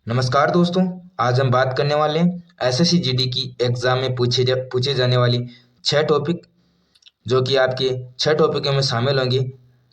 नमस्कार दोस्तों। आज हम बात करने वाले हैं एसएससी जीडी की एग्जाम में पूछे जाने वाली 6 टॉपिक, जो कि आपके 6 टॉपिकों में शामिल होंगे।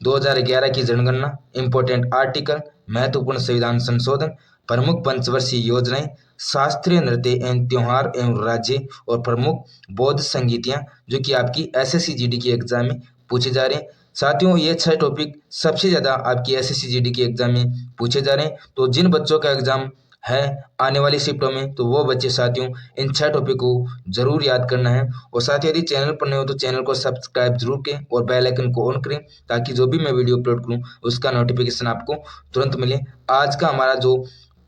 2011 की जनगणना, इम्पोर्टेंट आर्टिकल, महत्वपूर्ण संविधान संशोधन, प्रमुख पंचवर्षीय योजनाएं, शास्त्रीय नृत्य एवं त्योहार एवं राज्य और प्रमुख बौद्ध संगीतियां, जो कि आपकी एसएससी जीडी की एग्जाम में पूछे जा रहे हैं। साथियों, ये 6 टॉपिक सबसे ज़्यादा आपकी एसएससी जीडी की एग्जाम में पूछे जा रहे हैं। तो जिन बच्चों का एग्जाम है आने वाली शिफ्टों में, तो वो बच्चे साथियों इन 6 टॉपिक को जरूर याद करना है। और साथ ही यदि चैनल पर नए हो तो चैनल को सब्सक्राइब जरूर करें और बेल आइकन को ऑन करें, ताकि जो भी मैं वीडियो अपलोड करूं उसका नोटिफिकेशन आपको तुरंत मिले। आज का हमारा जो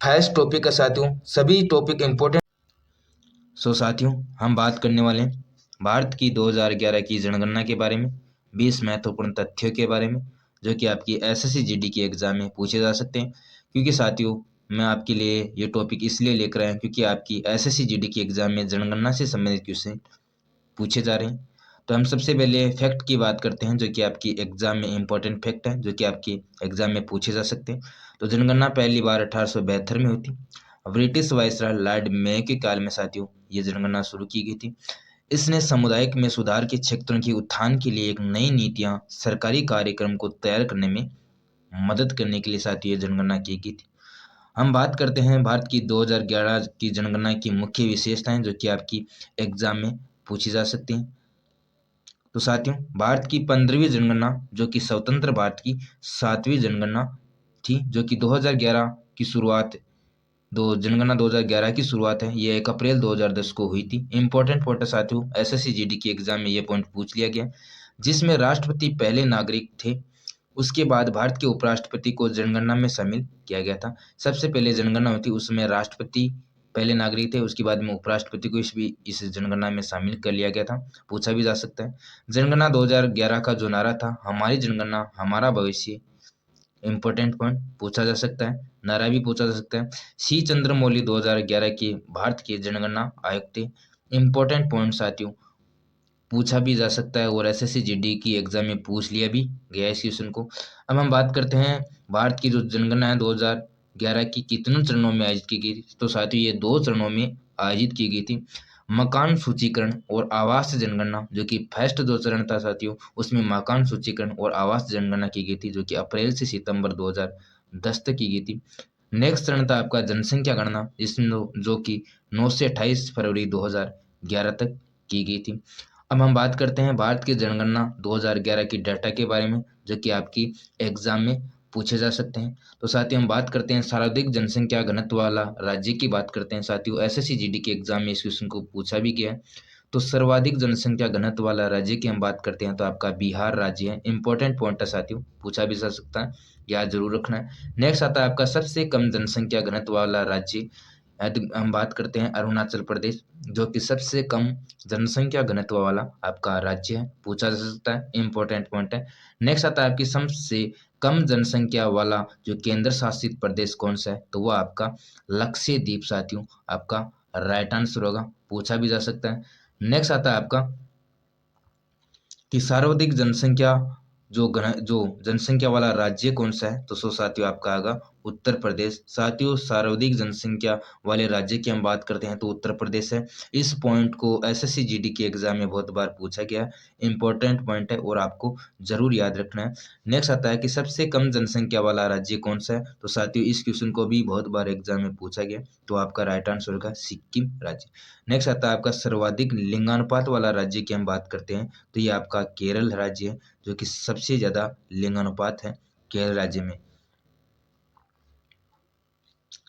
फर्स्ट टॉपिक है साथियों, सभी टॉपिक इम्पोर्टेंट। साथियों, हम बात करने वाले हैं भारत की 2011 की जनगणना के बारे में, 20 महत्वपूर्ण तथ्यों के बारे में, जो कि आपकी एसएससी जीडी की एग्जाम में पूछे जा सकते हैं। क्योंकि साथियों, मैं आपके लिए ये टॉपिक इसलिए लेकर आया हूं क्योंकि आपकी एसएससी जीडी की एग्जाम में जनगणना से संबंधित क्वेश्चन पूछे जा रहे हैं। तो हम सबसे पहले फैक्ट की बात करते हैं, जो कि आपकी एग्जाम में इंपॉर्टेंट फैक्ट है, जो कि आपकी एग्जाम में पूछे जा सकते हैं। तो जनगणना पहली बार 1872 में हुई थी। ब्रिटिश वायसराय लॉर्ड मेयो के काल में साथियों ये जनगणना शुरू की गई थी। इसने सामुदायिक में सुधार के क्षेत्रों के उत्थान के लिए एक नई नीतियां, सरकारी कार्यक्रम को तैयार करने में मदद करने के लिए साथियों ये जनगणना की गई थी। हम बात करते हैं भारत की 2011 की जनगणना की मुख्य विशेषताएं, जो कि आपकी एग्जाम में पूछी जा सकती हैं। तो साथियों, भारत की 15वीं जनगणना, जो कि स्वतंत्र भारत की 7वीं जनगणना थी, जो कि 2011 की शुरुआत, दो जनगणना 2011 की शुरुआत है, ये 1 अप्रैल 2010 को हुई थी। इंपॉर्टेंट पॉइंट है साथियों, एसएससी जीडी की एग्जाम में ये पॉइंट पूछ लिया गया, जिसमें राष्ट्रपति पहले नागरिक थे। उसके बाद भारत के उपराष्ट्रपति को जनगणना में शामिल किया गया था। सबसे पहले जनगणना हुई थी, उसमें राष्ट्रपति पहले नागरिक थे, उसके बाद में उपराष्ट्रपति को इस जनगणना में शामिल कर लिया गया था। पूछा भी जा सकता है। जनगणना 2011 का जो नारा था, हमारी जनगणना हमारा भविष्य, इंपॉर्टेंट पॉइंट पूछा जा सकता है, नारा भी पूछा जा सकता है। सी चंद्रमौली 2011 के भारत के जनगणना आयुक्त थे। इंपॉर्टेंट पॉइंट साथियों पूछा भी जा सकता है और एसएससी जीडी की एग्जाम में पूछ लिया भी गया इस क्वेश्चन को। अब हम बात करते हैं भारत की जो जनगणना है 2011 की कितने चरणों में आयोजित की गई। तो साथियों ये 2 चरणों में आयोजित की गई थी। मकान सूचीकरण और आवास जनगणना, जो कि फर्स्ट जो चरण था साथियों, उसमें मकान सूचीकरण और आवास जनगणना की गई थी, जो कि अप्रैल से सितंबर 2010 तक की गई थी। नेक्स्ट चरण था आपका जनसंख्या गणना, जिसमें जो कि 9 से 28 फरवरी 2011 तक की गई थी। अब हम बात करते हैं भारत की जनगणना 2011 की डाटा के बारे में, जो कि आपकी एग्जाम में पूछे जा सकते हैं। तो साथियों हम बात करते हैं सर्वाधिक जनसंख्या घनत्व वाला राज्य की बात करते हैं। साथियों एसएससी जीडी के एग्जाम में इस क्वेश्चन को पूछा भी गया है। तो सर्वाधिक जनसंख्या घनत्व वाला राज्य की हम बात करते हैं, तो आपका बिहार राज्य है। इंपॉर्टेंट पॉइंट है साथियों, पूछा भी जा सकता है, याद जरूर रखना है। नेक्स्ट आता है आपका सबसे कम जनसंख्या घनत्व वाला राज्य। हम बात करते हैं अरुणाचल प्रदेश, जो कि सबसे कम जनसंख्या घनत्व वाला आपका राज्य है। पूछा जा सकता है, इंपॉर्टेंट पॉइंट है। नेक्स्ट आता है आपकी सबसे कम जनसंख्या वाला जो केंद्र शासित प्रदेश कौन सा है, तो वो आपका लक्षद्वीप साथियों आपका राइट आंसर होगा। पूछा भी जा सकता है। नेक्स्ट आता है आपका कि सर्वाधिक जनसंख्या जो जनसंख्या वाला राज्य कौन सा है, तो सो साथियों आपका आएगा उत्तर प्रदेश। साथियों सर्वाधिक जनसंख्या वाले राज्य की हम बात करते हैं तो उत्तर प्रदेश है। इस पॉइंट को एसएससी जीडी के एग्जाम में बहुत बार पूछा गया है। इंपॉर्टेंट पॉइंट है और आपको जरूर याद रखना है। नेक्स्ट आता है कि सबसे कम जनसंख्या वाला राज्य कौन सा है, तो साथियों इस क्वेश्चन को भी बहुत बार एग्जाम में पूछा गया, तो आपका राइट आंसर होगा सिक्किम राज्य। नेक्स्ट आता है आपका सर्वाधिक लिंगानुपात वाला राज्य की हम बात करते हैं, तो ये आपका केरल राज्य है, जो कि सबसे ज्यादा लिंगानुपात है केरल राज्य में।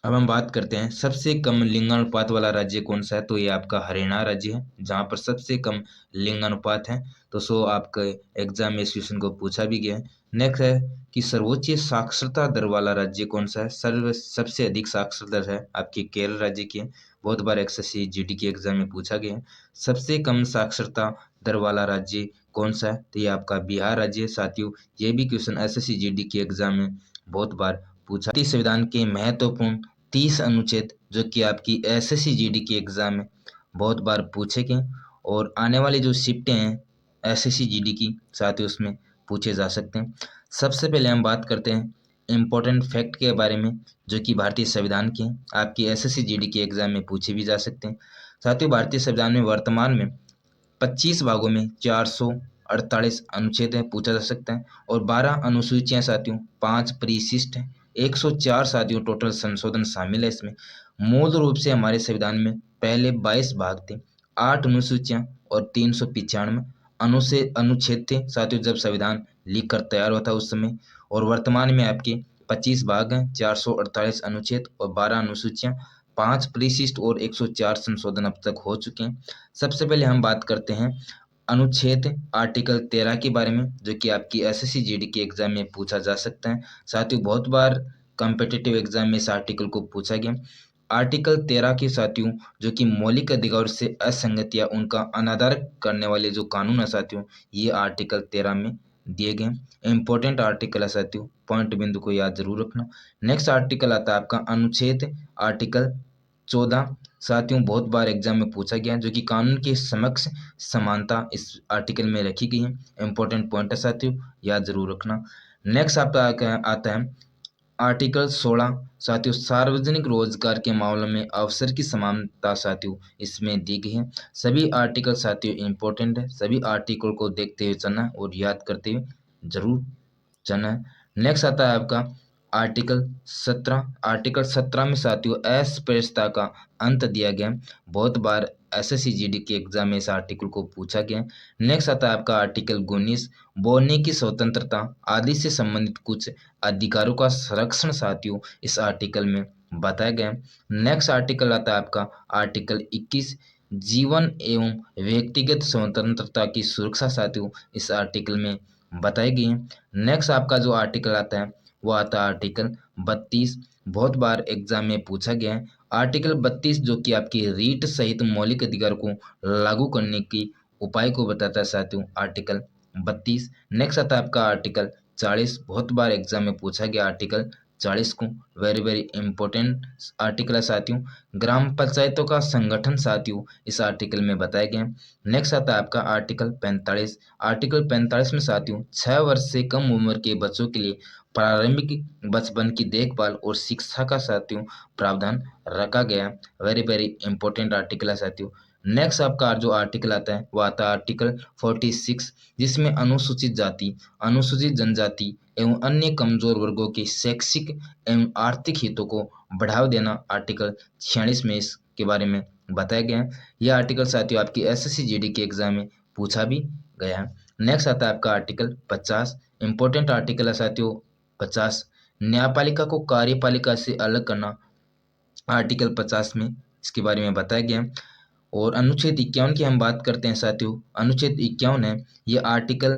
अब हम बात करते हैं सबसे कम लिंगानुपात वाला राज्य कौन सा है, तो ये आपका हरियाणा राज्य है, जहाँ पर सबसे कम लिंगानुपात है। तो सो आपके एग्जाम में इस क्वेश्चन को पूछा भी गया है। नेक्स्ट है कि सर्वोच्च साक्षरता दर वाला राज्य कौन सा है। सबसे अधिक साक्षरता दर है आपकी केरल राज्य की है। बहुत बार एसएससी जीडी के एग्जाम में पूछा गया है। सबसे कम साक्षरता दर वाला राज्य कौन सा है, तो ये आपका बिहार राज्य है। साथियों ये भी क्वेश्चन एसएससी जीडी के एग्जाम में बहुत बार पूछा। भारतीय संविधान के महत्वपूर्ण 30 अनुच्छेद, जो कि आपकी एसएससी जीडी के एग्जाम में बहुत बार पूछे गए और आने वाली जो शिफ्टें हैं एसएससी जीडी की साथ ही उसमें पूछे जा सकते हैं। सबसे पहले हम बात करते हैं इम्पोर्टेंट फैक्ट के बारे में जो कि भारतीय संविधान के हैं, आपकी एसएससी जीडी के एग्जाम में पूछे भी जा सकते हैं। साथियों, भारतीय संविधान में वर्तमान में 25 भागों में 448 अनुच्छेद है, पूछा जा सकता है, और 12 अनुसूचियां साथियों, 5 परिशिष्ट है, 104 साथियों टोटल संशोधन शामिल है इसमें। मूल रूप से हमारे संविधान में पहले 22 भाग थे, 8 अनुसूचियां और 395 अनुच्छेद थे साथियों, जब संविधान लिख कर तैयार हुआ था उस समय। और वर्तमान में आपके 25 भाग हैं, 448 अनुच्छेद और 12 अनुसूचियां, 5 परिशिष्ट और 104 संशोधन अब तक हो चुके हैं। सबसे पहले हम बात करते हैं अनुच्छेद आर्टिकल 13 के बारे में, जो कि आपकी एसएससी जीडी के एग्जाम में पूछा जा सकता है। साथियों, बहुत बार कॉम्पिटिटिव एग्जाम में इस आर्टिकल को पूछा गया। आर्टिकल 13 के साथियों, जो कि मौलिक अधिकार से असंगत या उनका अनादर करने वाले जो कानून है साथियों, ये आर्टिकल 13 में दिए गए। इंपॉर्टेंट आर्टिकल है साथियों, पॉइंट बिंदु को याद जरूर रखना। नेक्स्ट आर्टिकल आता है आपका अनुच्छेद आर्टिकल 14 साथियों, बहुत बार एग्जाम में पूछा गया, जो कि कानून के समक्ष समानता इस आर्टिकल में रखी गई है। इंपॉर्टेंट पॉइंट है साथियों, याद जरूर रखना। नेक्स्ट आपका आता है आर्टिकल 16 साथियों, सार्वजनिक रोजगार के मामलों में अवसर की समानता साथियों इसमें दी गई है। सभी आर्टिकल साथियों इंपॉर्टेंट है, सभी आर्टिकल को देखते हुए चलना और याद करते हुए जरूर चलना है। नेक्स्ट आता है आपका आर्टिकल 17। आर्टिकल 17 में साथियों अस्पृश्यता का अंत दिया गया है। बहुत बार एसएससी जीडी के एग्जाम में इस आर्टिकल को पूछा गया है। नेक्स्ट आता है आपका आर्टिकल 19, बोलने की स्वतंत्रता आदि से संबंधित कुछ अधिकारों का संरक्षण साथियों इस आर्टिकल में बताया गया है। नेक्स्ट आर्टिकल आता है आपका आर्टिकल 21, जीवन एवं व्यक्तिगत स्वतंत्रता की सुरक्षा साथियों इस आर्टिकल में बताई गई है। नेक्स्ट आपका जो आर्टिकल आता है वो आता है आर्टिकल 32, बहुत बार एग्जाम में पूछा गया है। आर्टिकल 32 जो कि आपकी रीट सहित मौलिक अधिकार को लागू करने की उपाय को बताता है साथियों, आर्टिकल 32। नेक्स्ट आता है आपका आर्टिकल 40, बहुत बार एग्जाम में पूछा गया आर्टिकल 40 को, वेरी वेरी इंपॉर्टेंट आर्टिकल है साथियों। ग्राम पंचायतों का संगठन साथियों इस आर्टिकल में बताया गया है। नेक्स्ट आता है आपका आर्टिकल 45। आर्टिकल 45 में साथियों 6 वर्ष से कम उम्र के बच्चों के लिए प्रारंभिक बचपन की देखभाल और शिक्षा का साथियों प्रावधान रखा गया है। वेरी वेरी इंपॉर्टेंट आर्टिकल है साथियों। नेक्स्ट आपका जो आर्टिकल आता है वो आता है आर्टिकल 46, जिसमें अनुसूचित जाति, अनुसूचित जनजाति एवं अन्य कमजोर वर्गों के शैक्षिक एवं आर्थिक हितों को बढ़ावा देना आर्टिकल 46 में इसके बारे में बताया गया है। यह आर्टिकल साथियों आपकी एसएससी जीडी के एग्जाम में पूछा भी गया है। नेक्स्ट आता है आपका आर्टिकल 50, इंपॉर्टेंट आर्टिकल है साथियों 50, न्यायपालिका को कार्यपालिका से अलग करना आर्टिकल 50 में इसके बारे में बताया गया है। और अनुच्छेद 51 की हम बात करते हैं साथियों, अनुच्छेद 51 है ये आर्टिकल,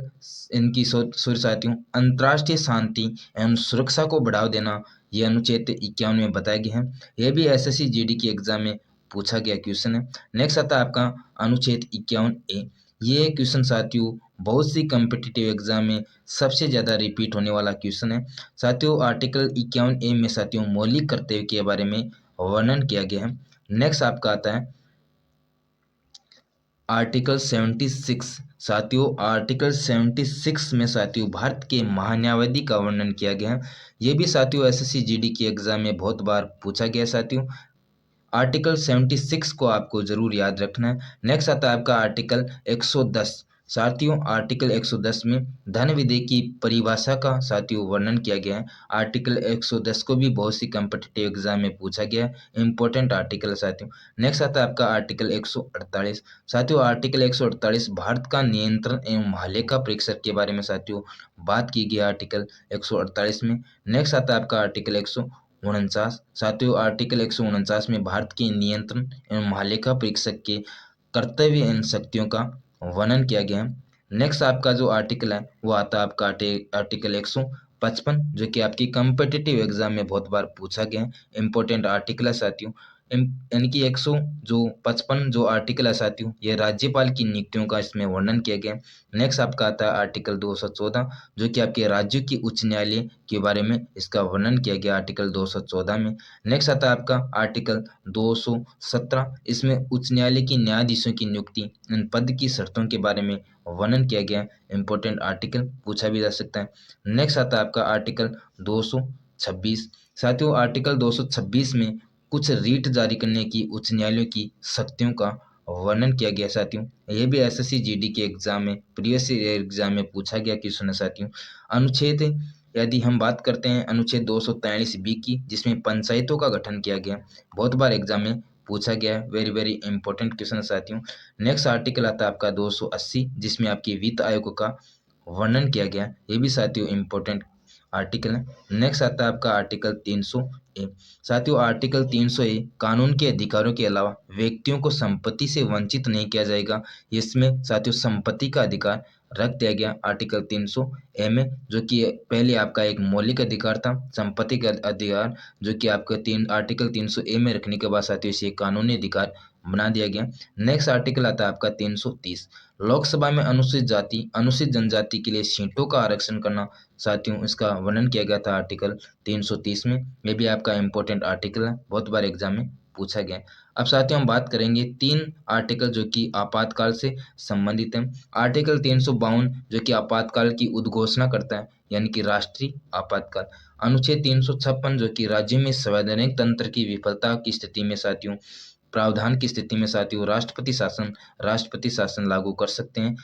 इनकी सॉरी साथियों, अंतर्राष्ट्रीय शांति एवं सुरक्षा को बढ़ावा देना, ये अनुच्छेद 51 में बताया गया है। यह भी एसएससी जीडी के एग्जाम में पूछा गया क्वेश्चन है। नेक्स्ट आता है आपका अनुच्छेद 51A। ये क्वेश्चन साथियों बहुत सी कम्पिटिटिव एग्जाम में सबसे ज़्यादा रिपीट होने वाला क्वेश्चन है साथियों। आर्टिकल 51A में साथियों मौलिक कर्तव्य के बारे में वर्णन किया गया है। नेक्स्ट आपका आता है आर्टिकल 76 साथियों, आर्टिकल 76 में साथियों भारत के महान्यायवादी का वर्णन किया गया है। ये भी साथियों एसएससी जीडी के एग्जाम में बहुत बार पूछा गया साथियों। आर्टिकल 76 को आपको जरूर याद रखना है। नेक्स्ट आता है आपका आर्टिकल 110 साथियों, आर्टिकल 110 में धन विधेय की परिभाषा का साथियों वर्णन किया गया है। आर्टिकल 110 को भी बहुत सी कॉम्पिटिटिव एग्जाम में पूछा गया है, इंपॉर्टेंट आर्टिकल साथियों। नेक्स्ट आता है आपका आर्टिकल 148 साथियों, आर्टिकल 148 भारत का नियंत्रण एवं महालेखा परीक्षक के बारे में साथियों बात की गई आर्टिकल 148 में। नेक्स्ट आता है आपका आर्टिकल 149 साथियों, आर्टिकल 149 में भारत के नियंत्रण एवं महालेखा परीक्षक के कर्तव्य एवं शक्तियों का वर्णन किया गया है। नेक्स्ट आपका जो आर्टिकल है वो आता है आपका आर्टिकल 155, जो कि आपकी कम्पिटिटिव एग्जाम में बहुत बार पूछा गया है, इंपॉर्टेंट आर्टिकल है साथियों। यानी कि 155 जो आर्टिकल है साथियों, ये राज्यपाल की नियुक्तियों का इसमें वर्णन किया गया है। नेक्स्ट आपका आता है आर्टिकल 214, जो कि आपके राज्यों की उच्च न्यायालय के बारे में इसका वर्णन किया गया आर्टिकल 214 में। नेक्स्ट आता है आपका आर्टिकल 217, इसमें उच्च न्यायालय की न्यायाधीशों की नियुक्ति, इन पद की शर्तों के बारे में वर्णन किया गया। इंपॉर्टेंट आर्टिकल पूछा भी जा सकता है। नेक्स्ट आता है आपका आर्टिकल 226। साथियों आर्टिकल 226 में कुछ रीट जारी करने की उच्च न्यायालयों की शक्तियों का वर्णन किया गया साथियों। ये भी एसएससी जीडी के एग्जाम में, प्रीवियस ईयर एग्जाम में पूछा गया क्वेश्चन है साथियों। अनुच्छेद, यदि हम बात करते हैं अनुच्छेद 243 बी की, जिसमें पंचायतों का गठन किया गया, बहुत बार एग्जाम में पूछा गया है। वेरी वेरी इंपॉर्टेंट क्वेश्चन साथियों। नेक्स्ट आर्टिकल आता है आपका 280, जिसमें आपकी वित्त आयोग का वर्णन किया गया, ये भी साथियों इंपॉर्टेंट आर्टिकल है। नेक्स्ट आता है आपका आर्टिकल 300 ए। साथियों आर्टिकल 300 ए कानून के अधिकारों के अलावा व्यक्तियों को संपत्ति से वंचित नहीं किया जाएगा। इसमें साथियों संपत्ति का अधिकार रख दिया गया आर्टिकल 300 ए में, जो कि पहले आपका एक मौलिक अधिकार था संपत्ति का अधिकार, जो कि आपका आर्टिकल 300 ए में रखने के बाद साथियों इसे कानूनी अधिकार बना दिया गया। नेक्स्ट आर्टिकल आता है आपका 330, लोकसभा में अनुसूचित जाति अनुसूचित जनजाति के लिए सीटों का आरक्षण करना, साथियों इसका वर्णन किया गया था आर्टिकल 330 में। ये भी आपका इंपॉर्टेंट आर्टिकल है, बहुत बार एग्जाम में पूछा गया। अब साथियों हम बात करेंगे 3 आर्टिकल जो कि आपातकाल से संबंधित हैं। आर्टिकल 352 जो कि आपातकाल की उद्घोषणा करता है, यानी कि राष्ट्रीय आपातकाल। अनुच्छेद 356 जो कि राज्य में संवैधानिक तंत्र की विफलता की स्थिति में साथियों, प्रावधान की स्थिति में साथियों राष्ट्रपति शासन लागू कर सकते हैं,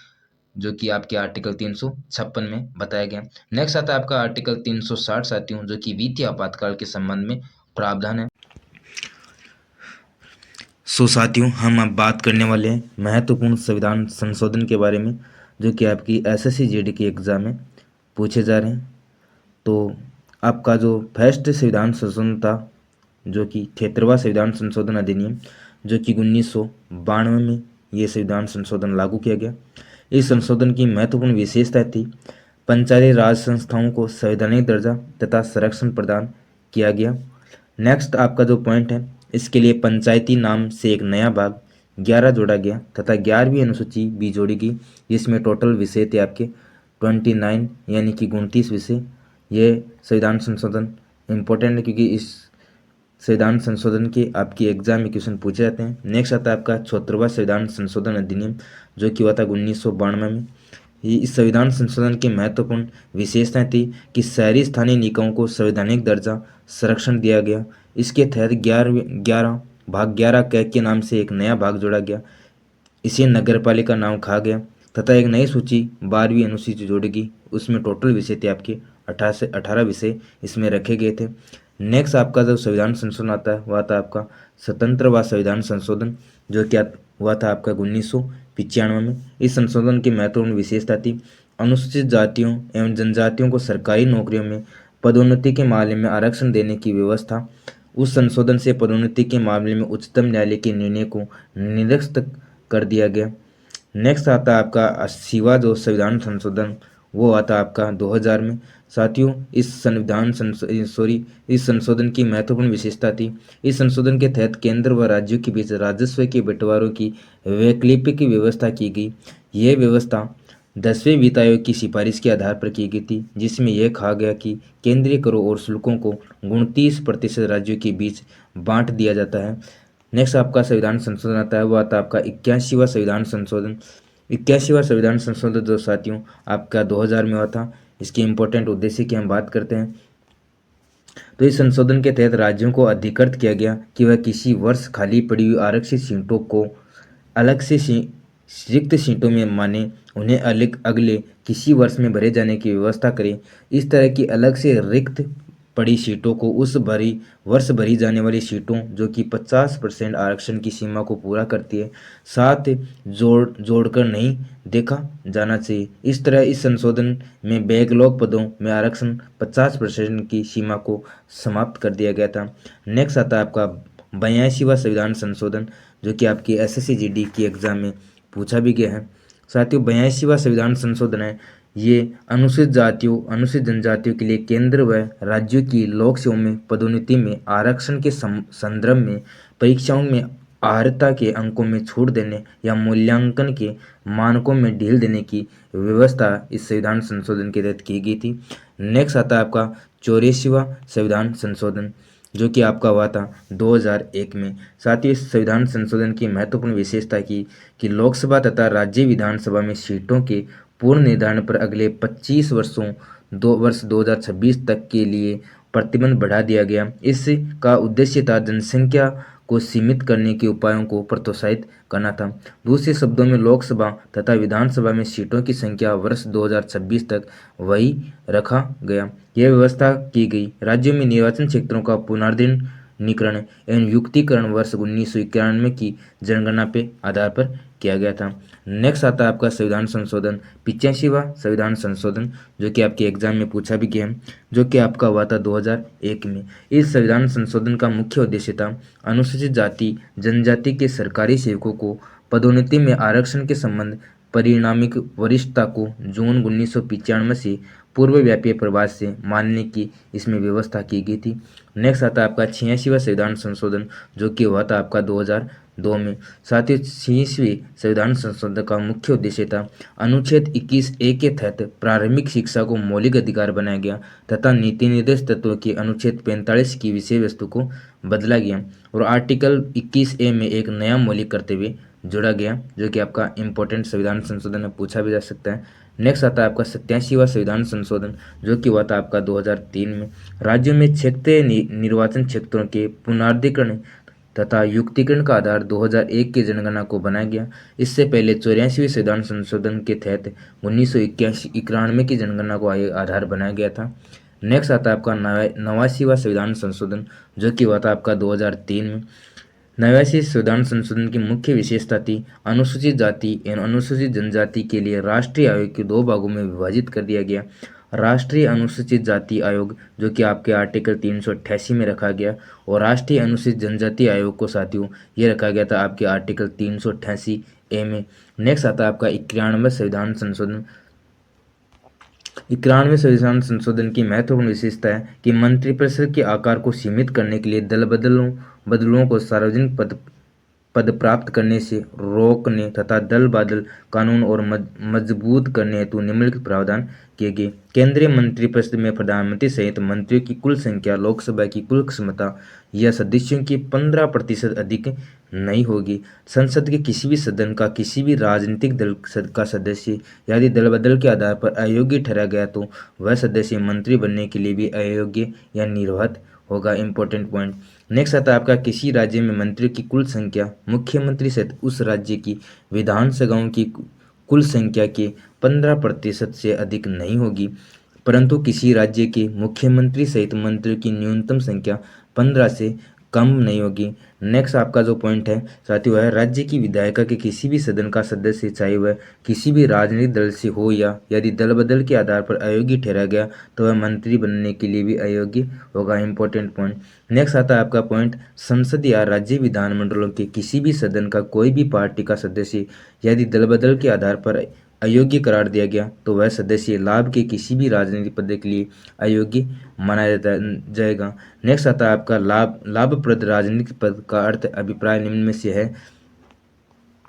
जो कि आपके आर्टिकल 356 में बताया गया। नेक्स्ट आता है आपका आर्टिकल 360 साथियों, जो कि वित्तीय आपातकाल के संबंध में प्रावधान है। साथियों हम अब बात करने वाले हैं महत्वपूर्ण संविधान संशोधन के बारे में, जो कि आपकी एसएससी जीडी के एग्जाम में पूछे जा रहे हैं। तो आपका जो फर्स्ट संविधान संशोधन था, जो कि 73वां संविधान संशोधन अधिनियम, जो कि 1992 में ये संविधान संशोधन लागू किया गया। इस संशोधन की महत्वपूर्ण विशेषता थी पंचायती राज संस्थाओं को संवैधानिक दर्जा तथा संरक्षण प्रदान किया गया। नेक्स्ट आपका जो पॉइंट है, इसके लिए पंचायती नाम से एक नया भाग 11 जोड़ा गया तथा 11वीं अनुसूची भी जोड़ी गई, जिसमें टोटल विषय थे आपके 29 यानी कि 29 विषय। ये संविधान संशोधन इम्पोर्टेंट है क्योंकि इस संविधान संशोधन के आपके एग्जाम में क्वेश्चन पूछे जाते हैं। नेक्स्ट आता है आपका 74वां संविधान संशोधन अधिनियम, जो कि हुआ था 1992 में। इस संविधान संशोधन की महत्वपूर्ण विशेषताएं थी कि शहरी स्थानीय निकायों को संवैधानिक दर्जा संरक्षण दिया गया। इसके तहत 11 क के नाम से एक नया भाग जोड़ा गया, इसे नगरपालिका नाम कहा गया तथा एक नई सूची 12वीं अनुसूची जोड़ी गई। उसमें टोटल विषय थे आपके 18 विषय इसमें रखे गए थे। नेक्स्ट आपका जो संविधान संशोधन आता है वह था आपका 17वां संविधान संशोधन, जो क्या हुआ था आपका 1995 में। इस संशोधन की महत्वपूर्ण विशेषता थी अनुसूचित जातियों एवं जनजातियों को सरकारी नौकरियों में पदोन्नति के मामले में आरक्षण देने की व्यवस्था। उस संशोधन से पदोन्नति के मामले में उच्चतम न्यायालय के निर्णय को निरस्त कर दिया गया। नेक्स्ट आता है आपका 80वां जो संविधान संशोधन, वो आता आपका 2000 में। साथियों इस संशोधन की महत्वपूर्ण विशेषता थी, इस संशोधन के तहत केंद्र व राज्यों के बीच राजस्व के बंटवारों की वैकल्पिक व्यवस्था की गई। यह व्यवस्था 10वें वित्त आयोग की सिफारिश के आधार पर की गई थी, जिसमें यह कहा गया कि केंद्रीय करों और शुल्कों को 29% राज्यों के बीच बांट दिया जाता है। नेक्स्ट आपका संविधान संशोधन आता है, वो आता है आपका 81वां संविधान संशोधन। 81वां संविधान संशोधन जो साथियों आपका 2000 में हुआ था। इसके इम्पोर्टेंट उद्देश्य की हम बात करते हैं तो इस संशोधन के तहत राज्यों को अधिकृत किया गया कि वह किसी वर्ष खाली पड़ी हुई आरक्षित सीटों को अलग से रिक्त सीटों में माने उन्हें अगले किसी वर्ष में भरे जाने की व्यवस्था करें। इस तरह की अलग से रिक्त पड़ी सीटों को उस वर्ष भरी जाने वाली सीटों जो कि 50% आरक्षण की सीमा को पूरा करती है साथ जोड़कर नहीं देखा जाना चाहिए। इस तरह इस संशोधन में बैकलॉग पदों में आरक्षण 50% की सीमा को समाप्त कर दिया गया था। नेक्स्ट आता है आपका 82वां संविधान संशोधन, जो कि आपकी एसएससी जीडी की एग्जाम में पूछा भी गया है। साथियों 82वां संविधान संशोधन है, ये अनुसूचित जातियों अनुसूचित जनजातियों के लिए केंद्र व राज्यों की लोक सेवाओं में पदोन्नति में आरक्षण के संदर्भ में परीक्षाओं में अर्हता के अंकों में छूट देने या मूल्यांकन के मानकों में ढील देने की व्यवस्था इस संविधान संशोधन के तहत की गई थी। नेक्स्ट आता है आपका 84वां संविधान संशोधन, जो कि आपका हुआ था 2001 में। साथ ही इस संविधान संशोधन की महत्वपूर्ण विशेषता की कि लोकसभा तथा राज्य विधानसभा में सीटों के पूर्ण निर्धारण पर अगले 25 वर्ष 2026 तक के लिए प्रतिबंध बढ़ा दिया गया। इसका उद्देश्य था जनसंख्या को सीमित करने के उपायों को प्रोत्साहित करना था। दूसरे शब्दों में लोकसभा तथा विधानसभा में सीटों की संख्या वर्ष 2026 तक वही रखा गया। यह व्यवस्था की गई। राज्यों में निर्वाचन क्षेत्रों का पुनर्निर्धारण एवं युक्तिकरण वर्ष 1991 की जनगणना के आधार पर किया गया था। नेक्स्ट आता है आपका संविधान संशोधन 85वां संविधान संशोधन, जो कि आपके एग्जाम में पूछा भी गया है, जो कि आपका हुआ था 2001 में। इस संविधान संशोधन का मुख्य उद्देश्य था अनुसूचित जाति जनजाति के सरकारी सेवकों को पदोन्नति में आरक्षण के संबंध परिणामिक वरिष्ठता को जून 1995 से पूर्वव्यापी प्रभाव से मानने की इसमें व्यवस्था की गई थी। नेक्स्ट आता है आपका 86वां संविधान संशोधन, जो कि हुआ था आपका 2002 में। साथ ही 86वें संविधान संशोधन का मुख्य उद्देश्य था अनुच्छेद 21A के तहत प्रारंभिक शिक्षा को मौलिक अधिकार बनाया गया तथा नीति निर्देश तत्वों के अनुच्छेद 45 की विषय वस्तु को बदला गया और आर्टिकल 21A में एक नया मौलिक कर्तव्य जोड़ा गया, जो कि आपका इंपॉर्टेंट संविधान संशोधन में पूछा भी जा सकता है। नेक्स्ट आता है आपका 87वां संविधान संशोधन, जो कि हुआ था आपका 2003 में। राज्यों में क्षेत्रीय निर्वाचन क्षेत्रों के पुनर्वर्गीकरण तथा युक्तिकरण का आधार 2001 की जनगणना को बनाया गया। इससे पहले 84वें संविधान संशोधन के तहत 1991 की जनगणना को आधार बनाया गया था। नेक्स्ट आता है आपका 89वां संविधान संशोधन, जो कि हुआ था आपका 2003 में। 89वें संविधान संशोधन की मुख्य विशेषता थी अनुसूचित जाति एवं अनुसूचित जनजाति के लिए राष्ट्रीय आयोग के 2 भागों में विभाजित कर दिया गया। राष्ट्रीय अनुसूचित जाति आयोग, जो कि आपके आर्टिकल 388 में रखा गया, और राष्ट्रीय अनुसूचित जनजाति आयोग को साथियों ये रखा गया था आपके आर्टिकल 388A में। नेक्स्ट आता है आपका 91वां संविधान संशोधन। 91वें संविधान संशोधन की महत्वपूर्ण विशेषता है कि मंत्रिपरिषद के आकार को सीमित करने के लिए दल बदलों को सार्वजनिक पद प्राप्त करने से रोकने तथा दल बदल कानून और मजबूत करने हेतु निम्नलिखित प्रावधान किए गए। केंद्रीय मंत्रिपरिषद में प्रधानमंत्री सहित मंत्रियों की कुल संख्या लोकसभा की कुल क्षमता या सदस्यों की 15% अधिक नहीं होगी। संसद के किसी भी सदन का किसी भी राजनीतिक दल का सदस्य यदि दल बदल के आधार पर अयोग्य ठहरा गया तो वह सदस्य मंत्री बनने के लिए भी अयोग्य या निर्वाचित होगा। Important point. नेक्स्ट आता है आपका किसी राज्य में मंत्रियों की कुल संख्या मुख्यमंत्री सहित उस राज्य की विधानसभाओं की कुल संख्या के 15% से अधिक नहीं होगी, परंतु किसी राज्य के मुख्यमंत्री सहित मंत्रियों की न्यूनतम संख्या 15 से कम नहीं होगी। नेक्स्ट आपका जो पॉइंट है साथियों है राज्य की विधायिका के किसी भी सदन का सदस्य चाहे वह किसी भी राजनीतिक दल से हो या यदि दल बदल के आधार पर अयोग्य ठहरा गया तो वह मंत्री बनने के लिए भी अयोग्य होगा। Important point. नेक्स्ट आता है आपका पॉइंट संसद या राज्य विधानमंडलों के किसी भी सदन का कोई भी पार्टी का सदस्य यदि दल बदल के आधार पर अयोग्य करार दिया गया तो वह सदस्य लाभ के किसी भी राजनीतिक पद के लिए अयोग्य माना जाएगा। नेक्स्ट आता है आपका लाभप्रद राजनीतिक पद का अर्थ अभिप्राय निम्न में से है।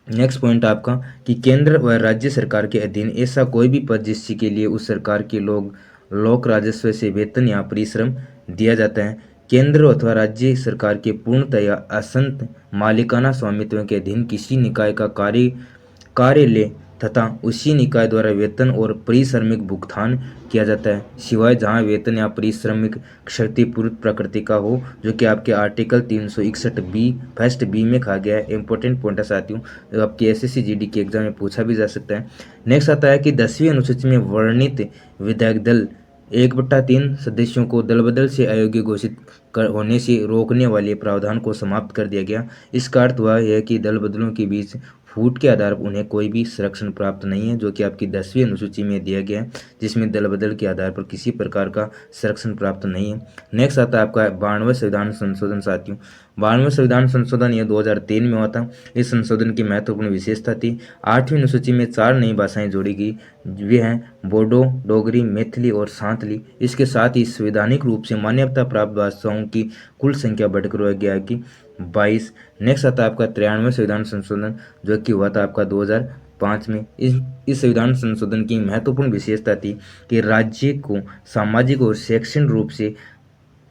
नेक्स्ट पॉइंट आपका कि केंद्र व राज्य सरकार के अधीन ऐसा कोई भी पद जिसके लिए उस सरकार के लोक राजस्व से वेतन या परिश्रम दिया जाता है। केंद्र अथवा राज्य सरकार के पूर्णतः या असंत मालिकाना स्वामित्व के अधीन किसी निकाय का कार्यालय तथा उसी निकाय द्वारा वेतन और पारिश्रमिक भुगतान किया जाता है, सिवाय जहां वेतन या पारिश्रमिक क्षतिपूर्त प्रकृति का हो, जो कि आपके आर्टिकल 361B फर्स्ट बी में कहा गया है। इंपॉर्टेंट पॉइंट है साथियों, आपके एसएससी जीडी के एग्जाम में पूछा भी जा सकता है। नेक्स्ट आता है कि 10वीं अनुसूची में वर्णित विधायक दल 1/3 सदस्यों को दल बदल से अयोग्य घोषित होने से रोकने वाले प्रावधान को समाप्त कर दिया गया। इसका अर्थ वह है कि दल बदलों के बीच फूट के आधार पर उन्हें कोई भी संरक्षण प्राप्त नहीं है, जो कि आपकी 10वीं अनुसूची में दिया गया है, जिसमें दल बदल के आधार पर किसी प्रकार का संरक्षण प्राप्त नहीं है। नेक्स्ट आता है आपका 92वां संविधान संशोधन साथियों। 92वां संविधान संशोधन यह 2003 में हुआ था। इस संशोधन की महत्वपूर्ण विशेषता थी 8वीं अनुसूची में 4 नई भाषाएं जोड़ी गई। वे हैं बोडो, डोगरी, मैथिली और सांथली। इसके साथ ही संवैधानिक रूप से मान्यता प्राप्त भाषाओं की कुल संख्या बढ़कर हो गया कि 22। नेक्स्ट आता है आपका 93वां संविधान संशोधन, जो कि हुआ था आपका 2005 में। इस संविधान संशोधन की महत्वपूर्ण विशेषता थी कि राज्य को सामाजिक और शैक्षणिक रूप से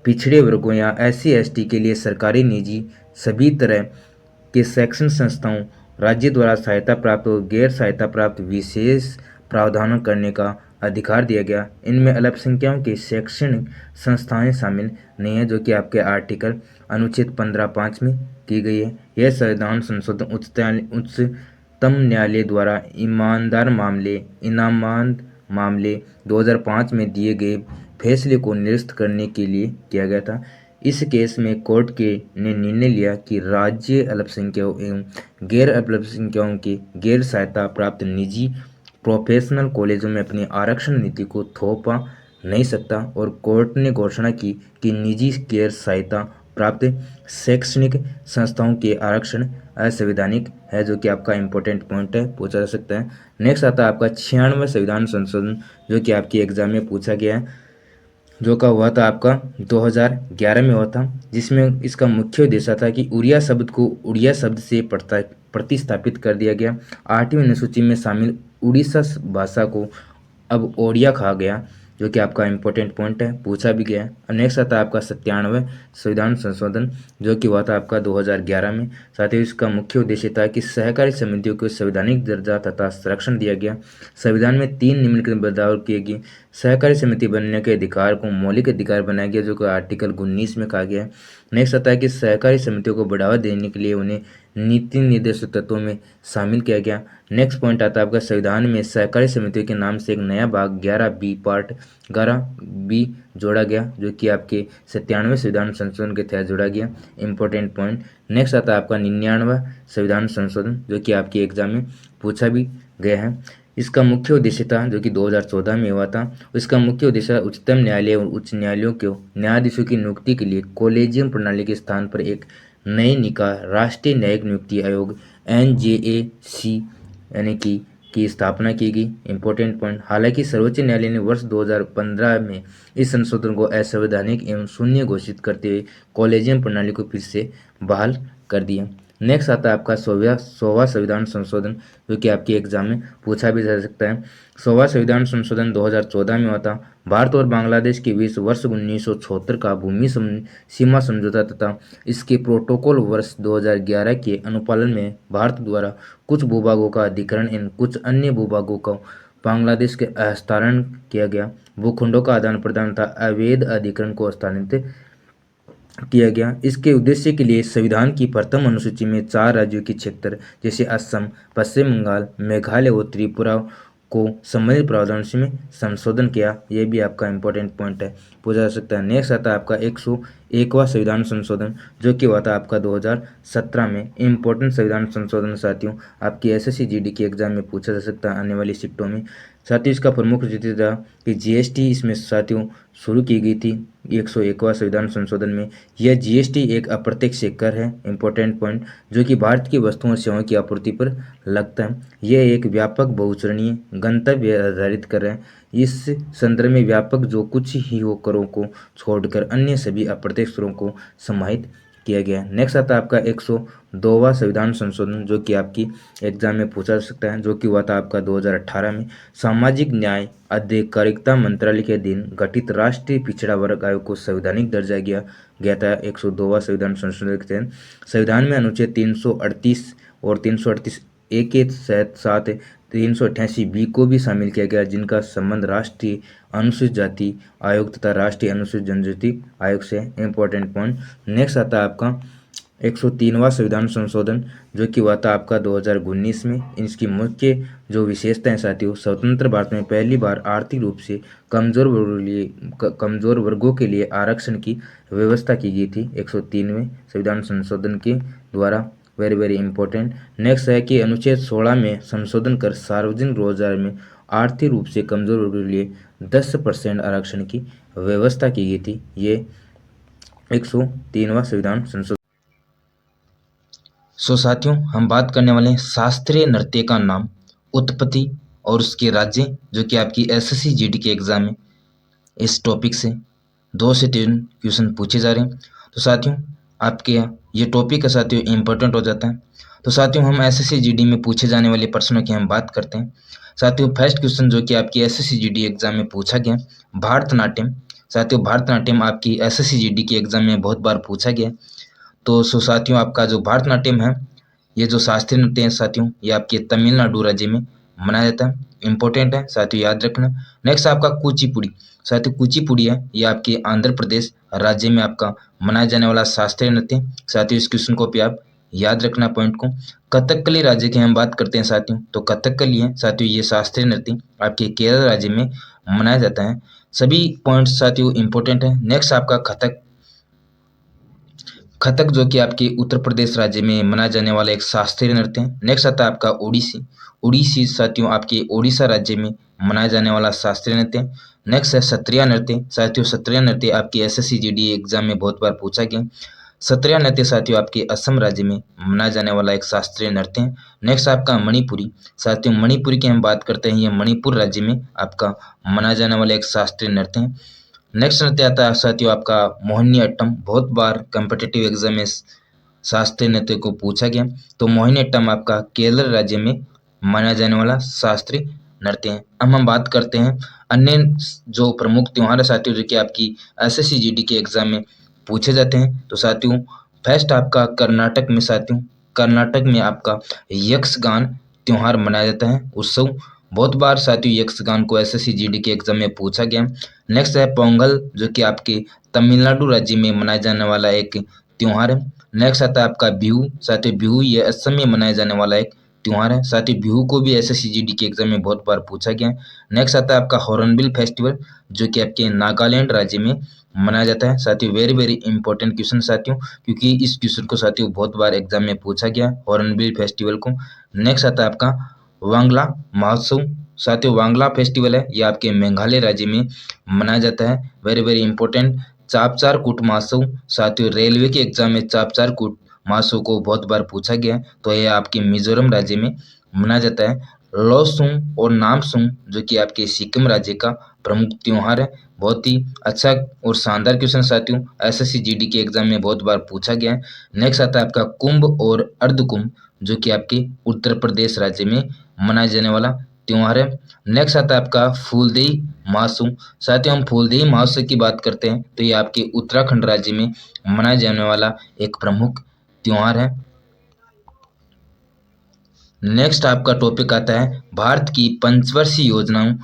पिछड़े वर्गों या SC ST के लिए सरकारी, निजी सभी तरह के शैक्षणिक संस्थाओं, राज्य द्वारा सहायता प्राप्त और गैर सहायता प्राप्त विशेष प्रावधान करने का अधिकार दिया गया। इनमें अल्पसंख्यकों के शैक्षणिक संस्थाएं शामिल नहीं है, जो कि आपके आर्टिकल अनुच्छेद 15(5) में की गई है। यह संविधान संशोधन उच्चतम न्यायालय द्वारा इनामत मामले 2005 में दिए गए फैसले को निरस्त करने के लिए किया गया था। इस केस में कोर्ट ने निर्णय लिया कि राज्य अल्पसंख्यकों एवं गैर अल्पसंख्यकों के गैर सहायता प्राप्त निजी प्रोफेशनल कॉलेजों में अपनी आरक्षण नीति को थोपा नहीं सकता, और कोर्ट ने घोषणा की कि निजी गैर सहायता प्राप्त शैक्षणिक संस्थाओं के आरक्षण असंवैधानिक है, जो कि आपका इंपॉर्टेंट पॉइंट है, पूछा जा सकता है। नेक्स्ट आता है आपका 96वां संविधान संशोधन, जो कि आपके एग्जाम में पूछा गया है, जो का हुआ था आपका 2011 में हुआ था, जिसमें इसका मुख्य उद्देश्य था कि उड़िया शब्द को उड़िया शब्द से प्रतिस्थापित कर दिया गया। 8वीं अनुसूची में शामिल उड़ीसा भाषा को अब ओडिया कहा गया, जो कि आपका इंपॉर्टेंट पॉइंट है, पूछा भी गया है। नेक्स्ट आता है आपका 97वां संविधान संशोधन, जो कि हुआ था आपका 2011 में। साथ ही इसका मुख्य उद्देश्य था कि सहकारी समितियों को संवैधानिक दर्जा तथा संरक्षण दिया गया। संविधान में 3 निम्नलिखित बदलाव किए गए। सहकारी समिति बनने के अधिकार को मौलिक अधिकार बनाया गया, जो कि आर्टिकल 19 में कहा गया है। नेक्स्ट आता है कि सहकारी समितियों को बढ़ावा देने के लिए उन्हें नीति निर्देशक तत्वों में शामिल किया गया। नेक्स्ट पॉइंट आता है आपका संविधान में सहकारी समितियों के नाम से एक नया भाग 11B पार्ट 11B जोड़ा गया, जो कि आपके 97वें संविधान संशोधन के तहत जोड़ा गया, इंपॉर्टेंट पॉइंट। नेक्स्ट आता है आपका 99वां संविधान संशोधन, जो कि आपके एग्जाम में पूछा भी गया है। इसका मुख्य उद्देश्य था, जो कि 2014 में हुआ था, इसका मुख्य उद्देश्य उच्चतम न्यायालय और उच्च न्यायालयों के न्यायाधीशों की नियुक्ति के लिए कॉलेजियम प्रणाली के स्थान पर एक नई निकाय राष्ट्रीय न्यायिक नियुक्ति आयोग NJAC यानी की स्थापना की गई, इंपॉर्टेंट पॉइंट। हालांकि सर्वोच्च न्यायालय ने वर्ष 2015 में इस संशोधन को असंवैधानिक एवं शून्य घोषित करते हुए कॉलेजियम प्रणाली को फिर से बहाल कर दिया। नेक्स्ट आता है आपका 100वां संविधान संशोधन, जो कि आपके एग्जाम में पूछा भी जा सकता है। 100वां संविधान संशोधन 2014 में हुआ था। भारत और बांग्लादेश के बीच वर्ष 1976 का भूमि सीमा समझौता तथा इसके प्रोटोकॉल वर्ष 2011 के अनुपालन में भारत द्वारा कुछ भूभागों का अधिग्रहण एवं कुछ अन्य भूभागों को बांग्लादेश के हस्तांतरण किया गया। भूखंडों का आदान प्रदान तथा अवैध अधिग्रहण को हस्तांतरित किया गया। इसके उद्देश्य के लिए संविधान की प्रथम अनुसूची में 4 राज्यों के क्षेत्र जैसे असम, पश्चिम बंगाल, मेघालय और त्रिपुरा को संबंधित प्रावधानों में संशोधन किया। यह भी आपका इंपॉर्टेंट पॉइंट है, पूछा जा सकता है। नेक्स्ट आता है आपका 101वां संविधान संशोधन, जो कि हुआ था आपका 2017 में। इंपॉर्टेंट संविधान संशोधन साथियों आपकी SSC GD के एग्जाम में पूछा जा सकता है आने वाली शिफ्टों में। साथ ही इसका प्रमुख उद्देश्य था कि GST इसमें साथियों शुरू की गई थी 101वां संविधान संशोधन में। यह GST एक अप्रत्यक्ष कर है, इंपॉर्टेंट पॉइंट, जो कि भारत की वस्तुओं और सेवाओं की आपूर्ति पर लगता है। यह एक व्यापक बहुचरणीय गंतव्य आधारित कर है। इस संदर्भ में व्यापक जो कुछ ही हो करों को छोड़कर अन्य सभी अप्रत्यक्ष करों को समाहित किया गया। नेक्स्ट आता है आपका 102वां संविधान संशोधन, जो कि आपकी एग्जाम में पूछा जा सकता है, जो कि हुआ था आपका 2018 में। सामाजिक न्याय अधिकारिता मंत्रालय के अधीन गठित राष्ट्रीय पिछड़ा वर्ग आयोग को संवैधानिक दर्जा दिया गया था 102वां संविधान संशोधन के तहत। संविधान में अनुच्छेद 338 और 338A के साथ 388B को भी शामिल किया गया, जिनका संबंध राष्ट्रीय अनुसूचित जाति आयोग तथा राष्ट्रीय अनुसूचित जनजाति आयोग से, इंपॉर्टेंट पॉइंट। नेक्स्ट आता है आपका 103वां संविधान संशोधन, जो कि हुआ था आपका 2019 में। इसकी मुख्य जो विशेषताएं साथियों, स्वतंत्र भारत में पहली बार आर्थिक रूप से कमजोर वर्गों के लिए आरक्षण की व्यवस्था की गई थी 103वें संविधान संशोधन के द्वारा, वेरी वेरी इंपॉर्टेंट। नेक्स्ट है कि अनुच्छेद 16 में संशोधन कर सार्वजनिक रोजगार में आर्थिक रूप से कमजोर वर्गों के लिए 10% आरक्षण की व्यवस्था की गई थी। ये 103वां संविधान संशोधन। साथियों हम बात करने वाले हैं शास्त्रीय नृत्य का नाम, उत्पत्ति और उसके राज्य जो कि आपकी एसएससी जीडी के एग्जाम में इस टॉपिक से 2 से 3 क्वेश्चन पूछे जा रहे हैं। तो साथियों आपके ये टॉपिक है साथियों इम्पोर्टेंट हो जाता है। तो साथियों हम एसएससी जीडी में पूछे जाने वाले प्रश्नों की हम बात करते हैं। साथियों फर्स्ट क्वेश्चन जो कि आपकी एसएससी जीडी एग्जाम में पूछा गया भारतनाट्यम। साथियों भारतनाट्यम आपकी एसएससी जीडी के एग्जाम में बहुत बार पूछा गया। तो साथियों आपका जो भारतनाट्यम है ये जो शास्त्रीय नृत्य है साथियों ये आपके तमिलनाडु राज्य में मनाया जाता है। इंपॉर्टेंट है साथियों याद रखना। नेक्स्ट आपका कुचिपुड़ी। साथियों कुचिपुड़ी है ये आपके आंध्र प्रदेश राज्य में आपका मनाया जाने वाला शास्त्रीय नृत्य। साथियों इस क्वेश्चन को भी आप याद रखना पॉइंट को। कथकली राज्य की हम बात करते हैं साथियों तो कथकली है साथियों ये शास्त्रीय नृत्य आपके केरल राज्य में मनाया जाता है। सभी पॉइंट्स साथियों इंपॉर्टेंट है। नेक्स्ट आपका कथक जो कि आपके उत्तर प्रदेश राज्य में मनाया जाने वाला एक शास्त्रीय नृत्य है। नेक्स्ट आता है आपका ओडिसी। ओडिसी साथियों आपके ओडिशा राज्य में मनाया जाने वाला शास्त्रीय नृत्य है। नेक्स्ट है सत्रिया नृत्य। साथियों सत्रिया नृत्य आपके एसएससी जीडी एग्जाम में बहुत बार पूछा गया। सत्रिया नृत्य साथियों आपके असम राज्य में मनाया जाने वाला एक शास्त्रीय नृत्य है। नेक्स्ट आपका मणिपुरी। साथियों मणिपुरी की हम बात करते हैं ये मणिपुर राज्य में आपका मनाया जाने वाला एक शास्त्रीय नृत्य है। नेक्स्ट नृत्य आता है साथियों आपका मोहिनी अट्टम। बहुत बार कॉम्पिटिटिव एग्जाम में शास्त्रीय नृत्य को पूछा गया। तो मोहिनी अट्टम आपका केरल राज्य में मनाया जाने वाला शास्त्रीय नृत्य है। अब हम बात करते हैं अन्य जो प्रमुख त्योहार है साथियों जो कि आपकी एसएससी जीडी के एग्जाम में पूछे जाते हैं। तो साथियों फर्स्ट आपका कर्नाटक में साथियों कर्नाटक में आपका यक्षगान त्योहार मनाया जाता है उत्सव। बहुत बार साथियों यक्षगान को एसएससी जीडी के एग्जाम में पूछा गया। नेक्स्ट है पोंगल जो कि आपके तमिलनाडु राज्य में मनाया जाने वाला एक त्योहार है। नेक्स्ट आता है आपका बिहू। साथियों बिहू ये असम में मनाया जाने वाला एक त्योहार है। साथियों बिहू को भी एसएससी जीडी के एग्जाम में बहुत बार पूछा गया। नेक्स्ट आता है आपका हॉर्नबिल फेस्टिवल जो कि आपके नागालैंड राज्य में मनाया जाता है। साथियों वेरी वेरी इंपॉर्टेंट क्वेश्चन साथियों क्योंकि इस क्वेश्चन को साथियों बहुत बार एग्जाम में पूछा गया हॉर्नबिल फेस्टिवल को। नेक्स्ट आता है आपका वांगला महोत्सव। साथियों वांगला फेस्टिवल है ये आपके मेघालय राज्य में मनाया जाता है। Very very important. चापचार कूट महोत्सव। साथियों रेलवे के एग्जाम में चापचार कूट महोत्सव को बहुत बार पूछा गया तो यह आपके मिजोरम राज्य में मनाया जाता है। लोसुंग और नामसुंग जो कि आपके सिक्किम राज्य का प्रमुख त्योहार है। बहुत ही अच्छा और शानदार क्वेश्चन साथियों एसएससी जीडी के एग्जाम में बहुत बार पूछा गया है। नेक्स्ट आता है आपका कुंभ और अर्धकुंभ जो कि आपके उत्तर प्रदेश राज्य में मनाया जाने वाला त्योहार है। नेक्स्ट आता है आपका फूलदेई महोत्सव। साथियों हम फूलदेई महोत्सव की बात करते हैं तो ये आपके उत्तराखंड राज्य में मनाया जाने वाला एक प्रमुख त्योहार है। नेक्स्ट आपका टॉपिक आता है भारत की पंचवर्षीय योजनाओं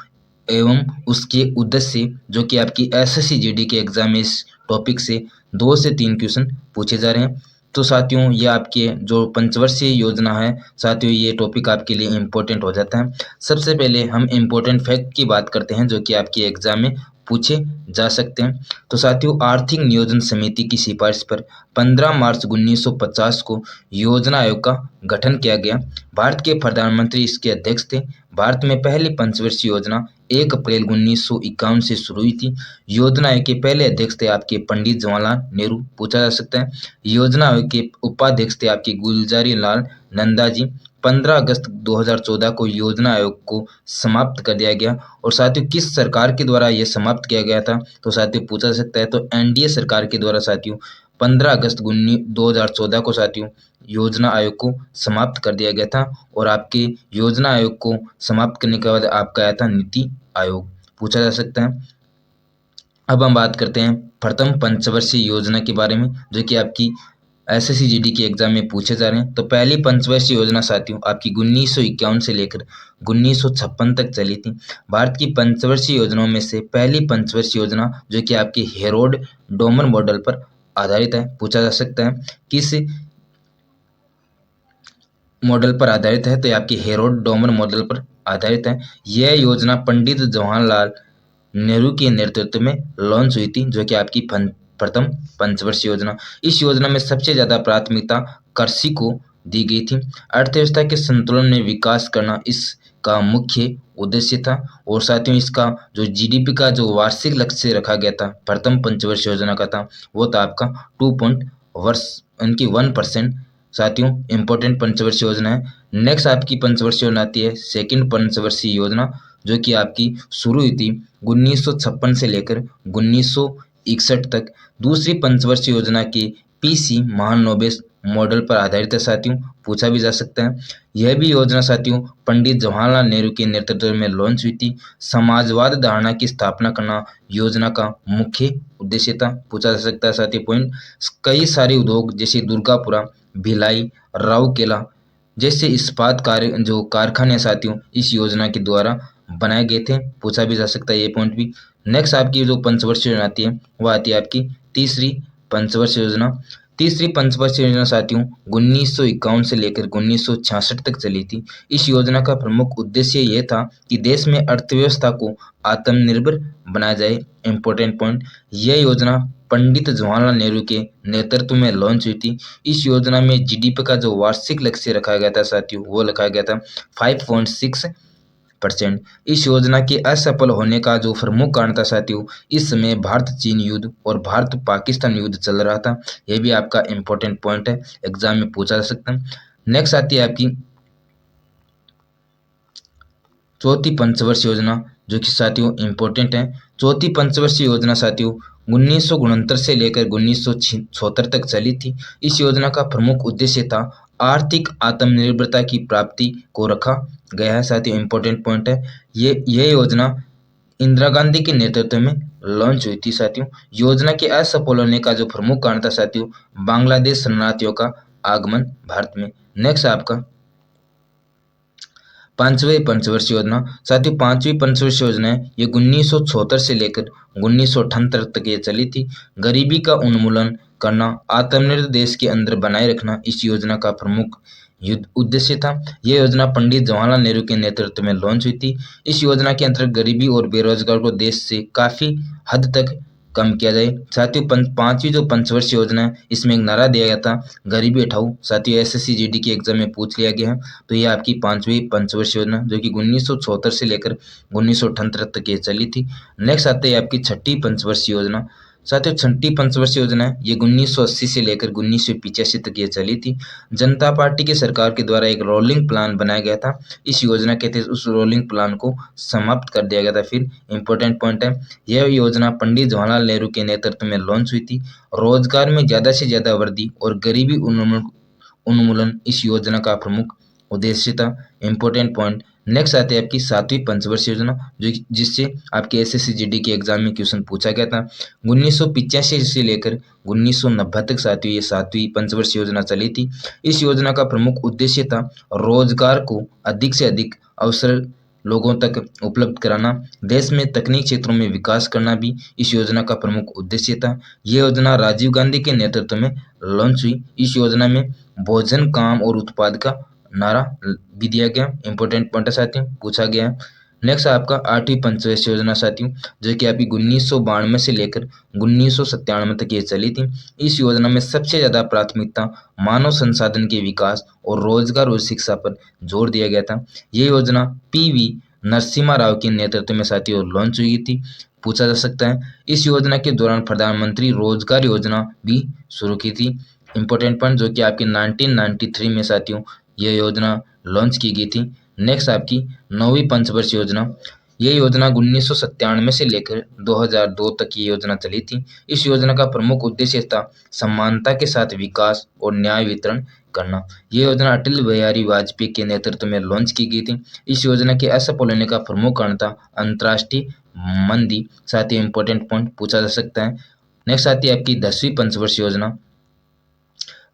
एवं उसके उद्देश्य जो कि आपकी एसएससी जीडी के एग्जाम में इस टॉपिक से 2 से 3 क्वेश्चन पूछे जा रहे हैं। तो साथियों ये आपके जो पंचवर्षीय योजना है साथियों ये टॉपिक आपके लिए इम्पोर्टेंट हो जाता है। सबसे पहले हम इम्पोर्टेंट फैक्ट की बात करते हैं जो कि आपके एग्जाम में पूछे जा सकते हैं। तो साथियों आर्थिक नियोजन समिति की सिफारिश पर 15 मार्च 1950 को योजना आयोग का गठन किया गया। भारत के प्रधानमंत्री इसके अध्यक्ष थे। भारत में पहली पंचवर्षीय योजना 1 अप्रैल 1951 से शुरू हुई थी। योजना आयोग के पहले अध्यक्ष थे आपके पंडित जवाहरलाल नेहरू पूछा जा सकता है। योजना आयोग के उपाध्यक्ष थे आपके गुलजारी लाल नंदा जी। 15 अगस्त 2014 को योजना आयोग को समाप्त कर दिया गया। और साथियों किस सरकार के द्वारा यह समाप्त किया गया था तो साथियों पूछा जा सकता है तो एनडीए सरकार के द्वारा साथियों 15 अगस्त 2014 को साथियों योजना आयोग को समाप्त कर दिया गया था। और आपके योजना आयोग को समाप्त करने के बाद आपका आया था नीति आयोग पूछा जा सकता है। अब हम बात करते हैं प्रथम पंचवर्षीय योजना के बारे में जो कि आपकी एसएससी जीडी के एग्जाम में पूछे जा रहे हैं। तो पहली पंचवर्षीय योजना साथियों आपकी 1951 से लेकर 1956 तक चली थी। भारत की पंचवर्षीय योजनाओं में से पहली पंचवर्षीय योजना जो कि आपकी हेरोड डोमर मॉडल पर आधारित है पूछा जा सकता है किस मॉडल पर आधारित है तो ये आपकी हेरोड डोमर मॉडल पर आधारित है। यह योजना पंडित जवाहरलाल नेहरू के नेतृत्व में लॉन्च हुई थी जो कि आपकी प्रथम पंचवर्षीय योजना। इस योजना में सबसे ज्यादा प्राथमिकता कृषि को दी गई थी। अर्थव्यवस्था के संतुलन में विकास करना इसका मुख्य उद्देश्य था। और साथियों इसका जो जीडीपी का जो वार्षिक लक्ष्य रखा गया था प्रथम पंचवर्षीय योजना का था वो था आपका 1% साथियों इंपॉर्टेंट पंचवर्षीय योजना है। नेक्स्ट आपकी पंचवर्षीय योजना आती है सेकंड पंचवर्षीय योजना, जो कि आपकी शुरू हुई थी 1956 से लेकर 1961 तक। दूसरी पंचवर्षीय योजना के पीसी महानोबिस मॉडल पर आधारित है साथियों, पूछा भी जा सकता है। यह भी योजना साथियों पंडित जवाहरलाल नेहरू के नेतृत्व में लॉन्च हुई थी। समाजवाद धारणा की स्थापना करना योजना का मुख्य उद्देश्य था, पूछा जा सकता है साथियों पॉइंट। कई सारे उद्योग जैसे दुर्गापुरा, भिलाई, राउरकेला जैसे इस्पात कार्य जो कारखाने साथियों इस योजना के द्वारा बनाए गए थे, पूछा भी जा सकता है ये पॉइंट भी। नेक्स्ट आपकी जो पंचवर्षीय योजना आती है वह आती है आपकी तीसरी पंचवर्षीय योजना। तीसरी पंचवर्षीय योजना साथियों 1951 से लेकर 1966 तक चली थी। इस योजना का प्रमुख उद्देश्य ये था कि देश में अर्थव्यवस्था को आत्मनिर्भर बनाया जाए। इंपॉर्टेंट पॉइंट, यह योजना पंडित जवाहरलाल नेहरू के नेतृत्व में लॉन्च हुई थी। इस योजना में जीडीपी का जो वार्षिक लक्ष्य रखा गया था साथियों वो रखा गया था 5.6%। इस योजना के असफल होने का जो प्रमुख कारण था साथियों, इस समय भारत चीन युद्ध और भारत पाकिस्तान युद्ध चल रहा था। यह भी आपका इंपॉर्टेंट पॉइंट है, एग्जाम में पूछा जा सकता है। नेक्स्ट आती है आपकी चौथी पंचवर्षीय योजना, जो कि साथियों इंपॉर्टेंट है। चौथी पंचवर्षीय योजना साथियों 1969 से लेकर 1976 तक चली थी। इस योजना का प्रमुख उद्देश्य था आर्थिक आत्मनिर्भरता की प्राप्ति को रखा गया है साथियों, इंपॉर्टेंट पॉइंट है। ये योजना इंदिरा गांधी के नेतृत्व में लॉन्च हुई थी साथियों। योजना के असफल होने का जो प्रमुख कारण था साथियों बांग्लादेश शरणार्थियों का आगमन भारत में। नेक्स्ट आपका पांचवी पंचवर्षीय योजना साथियों, पांचवी पंचवर्षीय योजना है ये 1974 से लेकर 1978 तक ये चली थी। गरीबी का उन्मूलन करना, आत्मनिर्भर देश के अंदर बनाए रखना इस योजना का प्रमुख उद्देश्य था। यह योजना पंडित जवाहरलाल नेहरू के नेतृत्व में लॉन्च हुई थी। इस योजना के अंतर्गत गरीबी और बेरोजगार को देश से काफी हद तक कम किया जाए। साथियों पांचवी जो पंचवर्षीय योजना है इसमें एक नारा दिया गया था गरीबी हटाओ। साथियों एसएससी जीडी के एग्जाम में पूछ लिया गया है। तो ये आपकी पांचवी पंचवर्षीय योजना जो कि 1974 से लेकर 1978 तक ये चली थी। नेक्स्ट आते हैं आपकी छठी पंचवर्षीय योजना। साथियों छठी पंचवर्षीय योजना है ये 1980 से लेकर 1985 तक ये चली थी। जनता पार्टी की सरकार के द्वारा एक रोलिंग प्लान बनाया गया था। इस योजना के तहत उस रोलिंग प्लान को समाप्त कर दिया गया था। फिर इंपॉर्टेंट पॉइंट है, यह योजना पंडित जवाहरलाल नेहरू के नेतृत्व में लॉन्च हुई थी। रोजगार में ज्यादा से ज्यादा वृद्धि और गरीबी उन्मूलन इस योजना का प्रमुख उद्देश्य था। Important point. नेक्स्ट आते हैं आपकी सातवीं पंचवर्षीय योजना जो जिससे आपके एसएससी जीडी के एग्जाम में क्वेश्चन पूछा गया था। 1985 से लेकर 1990 तक साथियों ये सातवीं पंचवर्षीय योजना चली थी। इस योजना का प्रमुख उद्देश्य था रोजगार को अधिक से अधिक अवसर लोगों तक उपलब्ध कराना, देश में तकनीक क्षेत्रों में विकास करना भी इस योजना का प्रमुख उद्देश्य था। यह योजना राजीव गांधी के नेतृत्व में लॉन्च हुई। इस योजना में भोजन, काम और उत्पाद का नारा भी दिया गया। इंपॉर्टेंट पॉइंट है साथियों, पूछा गया है। नेक्स्ट आपका आठवीं पंचवर्षीय योजना साथियों जो कि आपकी 1992 से लेकर 1997 तक ये चली थी। इस योजना में सबसे ज्यादा प्राथमिकता मानव संसाधन के विकास और रोजगार और शिक्षा पर जोर दिया गया था। ये योजना पीवी नरसिम्हा राव के नेतृत्व में साथियों लॉन्च हुई थी, पूछा जा सकता है। इस योजना के दौरान प्रधानमंत्री रोजगार योजना भी शुरू की थी। इंपॉर्टेंट पॉइंट जो कि आपकी 1993 में साथियों यह योजना लॉन्च की गई थी। नेक्स्ट आपकी नौवीं पंचवर्षीय योजना। यह योजना 1997 से लेकर 2002 तक की योजना चली थी। इस योजना का प्रमुख उद्देश्य था समानता के साथ विकास और न्याय वितरण करना। यह योजना अटल बिहारी वाजपेयी के नेतृत्व में लॉन्च की गई थी। इस योजना के असफल होने का प्रमुख कारण था अंतर्राष्ट्रीय मंदी। साथ ही इंपॉर्टेंट पॉइंट पूछा जा सकता है। नेक्स्ट आती है आपकी 10वीं पंचवर्षीय योजना।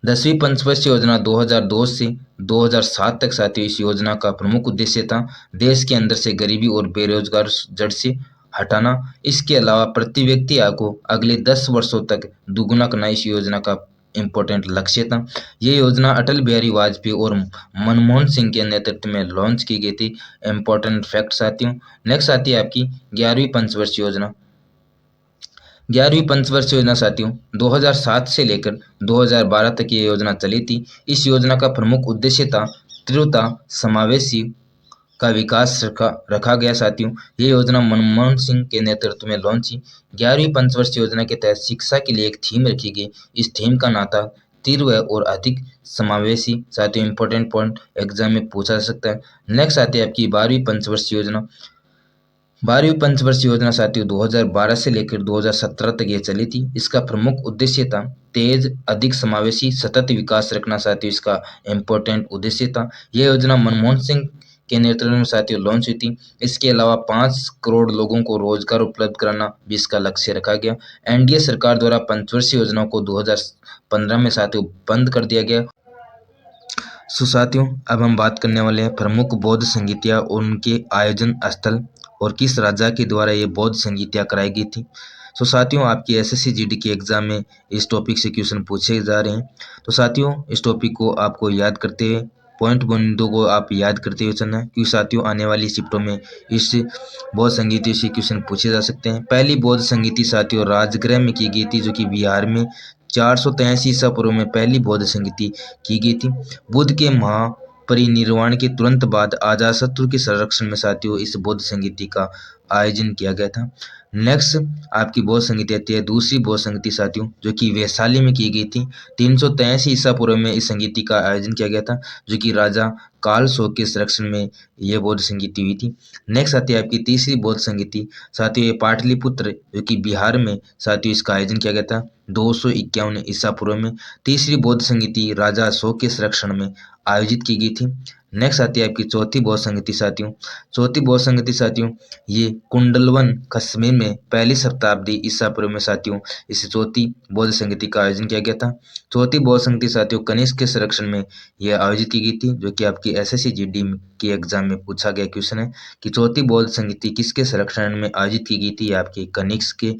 10वीं पंचवर्षीय योजना 2002 से 2007 तक साथियों इस योजना का प्रमुख उद्देश्य था देश के अंदर से गरीबी और बेरोजगार जड़ से हटाना। इसके अलावा प्रति व्यक्ति आय को अगले 10 वर्षों तक दुगुना करना इस योजना का इंपॉर्टेंट लक्ष्य था। ये योजना अटल बिहारी वाजपेयी और मनमोहन सिंह के नेतृत्व में लॉन्च की गई थी। इंपॉर्टेंट फैक्ट साथियों। नेक्स्ट आती है आपकी 11वीं पंचवर्षीय योजना। 11वीं पंचवर्षीय योजना साथियों 2007 से लेकर 2012 तक ये योजना चली थी। इस योजना का प्रमुख उद्देश्य था तीव्रता समावेशी का विकास रखा गया साथियों। ये योजना मनमोहन सिंह के नेतृत्व में लॉन्च की। 11वीं पंचवर्षीय योजना के तहत शिक्षा के लिए एक थीम रखी गई। इस थीम का नाम था तीव्र और अधिक समावेशी। साथियों इंपॉर्टेंट पॉइंट एग्जाम में पूछा जा सकता है। नेक्स्ट आती है आपकी 12वीं पंचवर्षीय योजना। 12वीं पंचवर्षीय योजना साथियों 2012 से लेकर 2017 तक ये चली थी। इसका प्रमुख उद्देश्य था तेज, अधिक समावेशी, सतत विकास रखना। साथियों इसका इम्पोर्टेंट उद्देश्य था। यह योजना मनमोहन सिंह के नेतृत्व में साथियों लॉन्च हुई थी। इसके अलावा 5 करोड़ लोगों को रोजगार उपलब्ध कराना भी इसका लक्ष्य रखा गया। एनडीए सरकार द्वारा पंचवर्षीय योजनाओं को 2015 में साथियों बंद कर दिया गया। सो साथियों अब हम बात करने वाले हैं प्रमुख बौद्ध संगीतियाँ और उनके आयोजन स्थल और किस राजा के द्वारा ये बौद्ध संगीतियाँ कराई गई थी। सो साथियों आपकी एसएससी जीडी के एग्जाम में इस टॉपिक से क्वेश्चन पूछे जा रहे हैं। तो साथियों इस टॉपिक को आपको याद करते हुए पॉइंट बिंदु को आप याद करते हुए चलना है, क्योंकि साथियों आने वाली शिफ्टों में इस बौद्ध संगीति से क्वेश्चन पूछे जा सकते हैं। पहली बौद्ध संगीति साथियों राजगृह में की गई थी, जो कि बिहार में 483 ईसा पूर्व में पहली बौद्ध संगीति की गई थी। बुद्ध के महापरिनिर्वाण के तुरंत बाद अजातशत्रु के संरक्षण में साथियों इस बौद्ध संगीति का आयोजन किया गया था। नेक्स्ट आपकी बौद्ध संगीति आती है दूसरी बौद्ध संगीति साथियों, जो कि वैशाली में की गई थी। 383 ईसा पूर्व में इस संगीति का आयोजन किया गया था, जो कि राजा काल शोक के संरक्षण में यह बौद्ध संगीति हुई थी। नेक्स्ट आती है आपकी तीसरी बौद्ध संगीति साथियों, ये पाटलिपुत्र जो कि बिहार में साथियों इसका आयोजन किया गया था 251 ईसा पूर्व में। तीसरी बौद्ध संगीति राजा अशोक के संरक्षण में आयोजित की गई थी। नेक्स्ट आती है आपकी चौथी बौद्ध संगीति साथियों। चौथी बौद्ध संगीति साथियों ये कुंडलवन कश्मीर में पहली शताब्दी ईसा पूर्व में साथियों इस चौथी बौद्ध संगीति का आयोजन किया गया था। चौथी बौद्ध संगीति साथियों कनिष्क के संरक्षण में यह आयोजित की गई थी, जो कि आपकी एसएससी जीडी की एग्जाम में पूछा गया क्वेश्चन है कि चौथी बौद्ध संगीति किसके संरक्षण में आयोजित की गई थी। आपके कनिष्क के